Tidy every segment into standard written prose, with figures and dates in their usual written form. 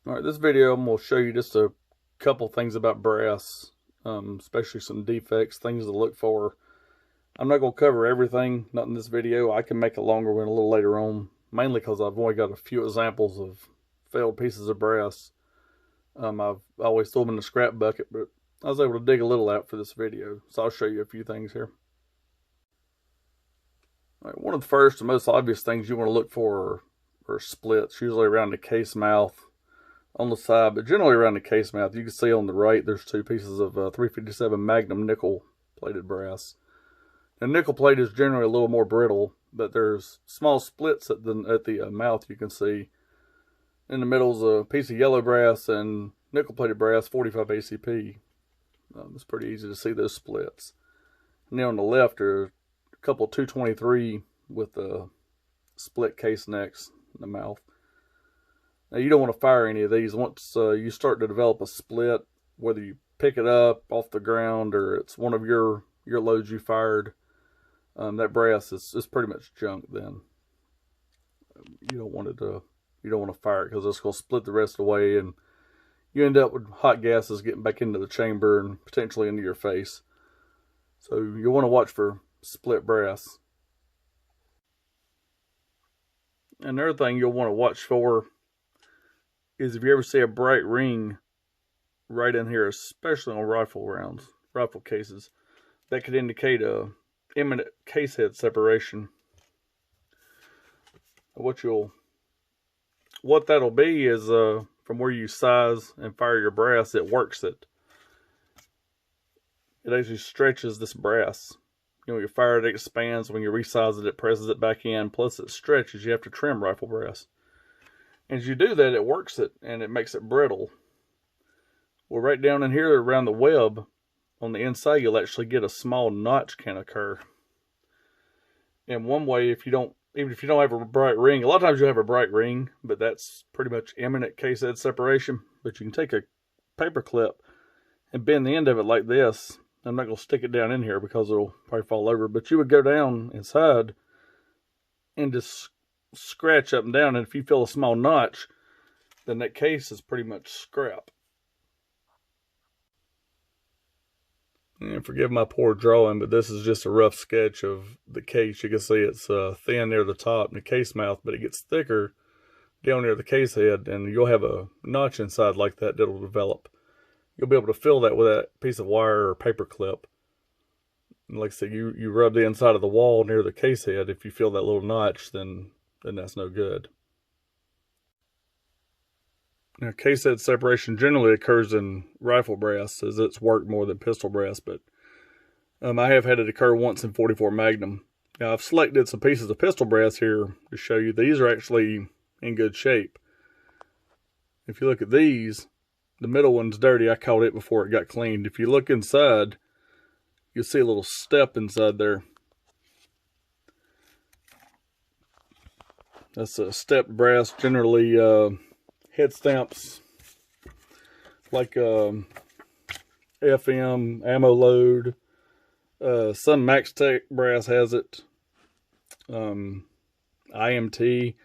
Alright, this video I'm going to show you just a couple things about brass, especially some defects, things to look for. I'm not going to cover everything, not in this video. I can make a longer one a little later on, mainly because I've only got a few examples of failed pieces of brass. I've always throw them in the scrap bucket, but I was able to dig a little out for this video, so I'll show you a few things here. Alright, one of the first and most obvious things you want to look for are splits, usually around the case mouth, on the side, but generally around the case mouth. You can see on the right there's two pieces of 357 Magnum nickel plated brass. Now, nickel plate is generally a little more brittle, but there's small splits at the mouth you can see. In the middle is a piece of yellow brass and nickel plated brass, 45 ACP. It's pretty easy to see those splits. And then on the left are a couple 223 with split case necks in the mouth. Now, you don't want to fire any of these. Once you start to develop a split, whether you pick it up off the ground or it's one of your loads you fired, that brass is pretty much junk. Then you don't want to fire it, because it's going to split the rest of the way, and you end up with hot gases getting back into the chamber and potentially into your face. So you want to watch for split brass. Another thing you'll want to watch for is if you ever see a bright ring right in here, especially on rifle cases, that could indicate a imminent case head separation. What that'll be is from where you size and fire your brass, it works it. It actually stretches this brass. You know, you fire it, it expands. When you resize it, it presses it back in. Plus, it stretches. You have to trim rifle brass. As you do that, it works it, and it makes it brittle. Well, right down in here around the web, on the inside, you'll actually get a small notch can occur. And one way, even if you don't have a bright ring, a lot of times you'll have a bright ring, but that's pretty much imminent case head separation. But you can take a paper clip and bend the end of it like this. I'm not going to stick it down in here because it'll probably fall over, but you would go down inside and just scratch up and down, and if you feel a small notch, then that case is pretty much scrap. And forgive my poor drawing, but this is just a rough sketch of the case. You can see it's thin near the top and the case mouth, but it gets thicker down near the case head, and you'll have a notch inside like that that'll develop. You'll be able to fill that with that piece of wire or paper clip. And like I said, you rub the inside of the wall near the case head. If you feel that little notch, then that's no good. Now, case head separation generally occurs in rifle brass, as it's worked more than pistol brass, but I have had it occur once in 44 Magnum. Now, I've selected some pieces of pistol brass here to show you. These are actually in good shape. If you look at these, the middle one's dirty. I caught it before it got cleaned. If you look inside, you'll see a little step inside there. That's a stepped brass, generally head stamps like FM, ammo load. Some MaxTech brass has it. IMT.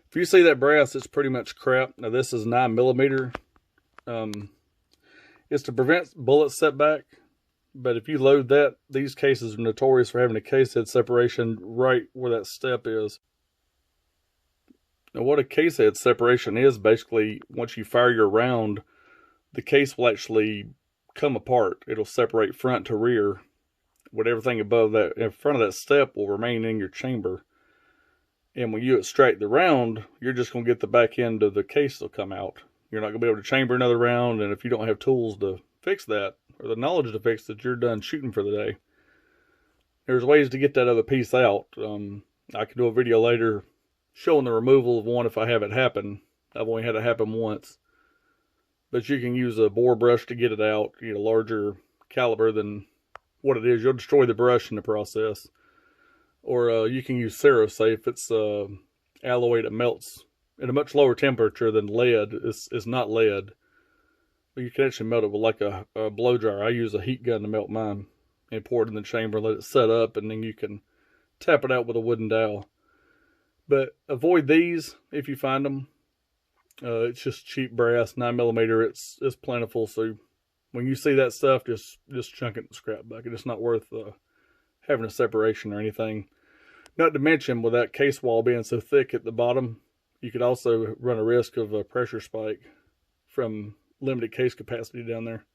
If you see that brass, it's pretty much crap. Now, this is 9mm. It's to prevent bullet setback. But if you load that, these cases are notorious for having a case head separation right where that step is. Now, what a case head separation is, basically, once you fire your round, the case will actually come apart. It'll separate front to rear. With everything above that, in front of that step, will remain in your chamber. And when you extract the round, you're just going to get the back end of the case will come out. You're not going to be able to chamber another round, and if you don't have tools to fix that, or the knowledge to fix it, you're done shooting for the day. There's ways to get that other piece out. I can do a video later showing the removal of one if I have it happen. I've only had it happen once. But you can use a bore brush to get it out. You get a larger caliber than what it is. You'll destroy the brush in the process. Or you can use Cerasafe. It's alloy that melts at a much lower temperature than lead. It's not lead. But you can actually melt it with like a blow dryer. I use a heat gun to melt mine. And pour it in the chamber, let it set up, and then you can tap it out with a wooden dowel. But avoid these if you find them. It's just cheap brass, 9mm. It's plentiful. So when you see that stuff, just chunk it in the scrap bucket. It's not worth having a separation or anything. Not to mention, with that case wall being so thick at the bottom, you could also run a risk of a pressure spike from limited case capacity down there.